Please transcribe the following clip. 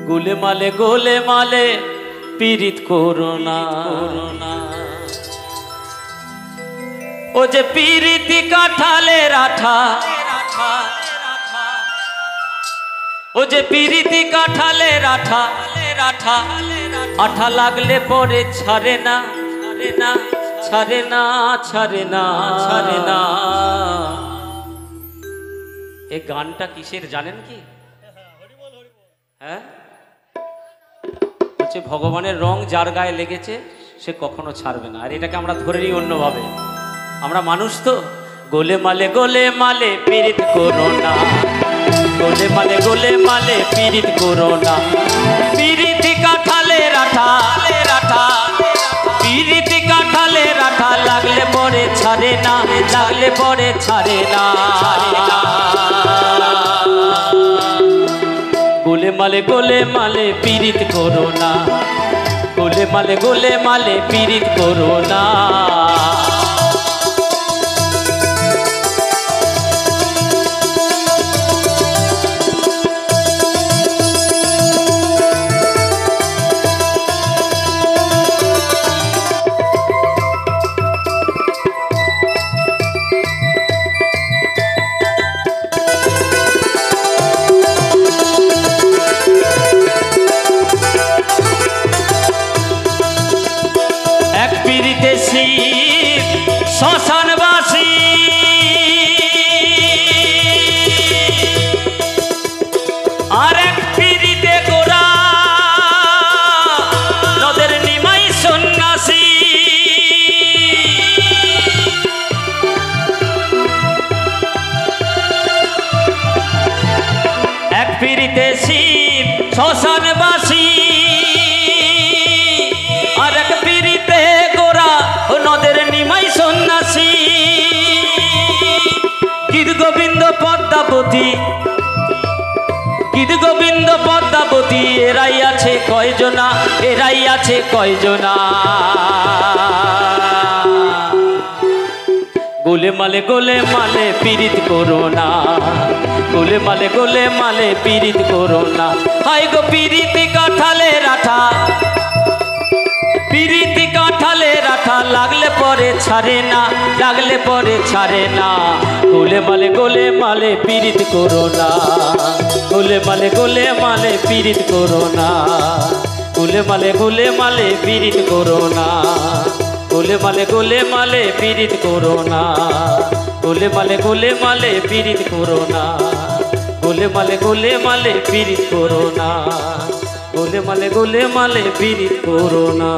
গোলে মালে পীড়িত করোনা ও যে পীড়িতি কাঁঠালের আঠা ও যে পীড়িতি কাঁঠালের আঠা আঠা লাগলে পরে ছাড়ে না ছাড়ে না ছাড়ে না ছাড়ে না। এই গানটা কিসের জানেন কি? হ্যাঁ, হচ্ছে ভগবানের রং যার গায়ে লেগেছে সে কখনো ছাড়বে না। আর এটাকে আমরা ধরে নিই অন্যভাবে। আমরা মানুষ তো। গোলে মালে পীড়িত করোনা, গোলে মালে পীড়িত করোনা। পীড়িতি কাঁঠালের আঠা পীড়িতি কাঁঠালের আঠা লাগলে পরে ছাড়ে না, লাগলে পরে ছাড়ে না। গোলে মালে পীড়িত করোনা, গোলে মালে পীড়িত করোনা। শ্মশানবাসী আর এক পীড়িতে গোরা নদের নিমাই সন্ন্যাসী। এক পীড়িতে শিব শ্মশানবাসী আর এক পীড়িতে গোরা ও নদের নিমাই সন্ন্যাসী। গীত গোবিন্দ পদ্মাবতী, গীত গোবিন্দ পদ্মাবতী এরাই আছে কয়জনা, এরাই আছে কয়জনা। গোলে মালে পীড়িত করোনা, গোলে মালে পীড়িত করোনা। হাই গো পীড়িতি কাঁঠালের আঠা, পীড়িতি কাঁঠালের আঠা লাগলে পরে ছাড়ে না, লাগলে পরে ছাড়ে না। গোলে মালে পীড়িত করোনা, গোলে মালে পীড়িত করোনা। গোলে মালে পীড়িত করোনা, গোলে মালে পীড়িত করোনা। গোলে মালে পীড়িত করোনা, গোলে মালে পীড়িত করোনা। গোলে মালে পীড়িত করোনা।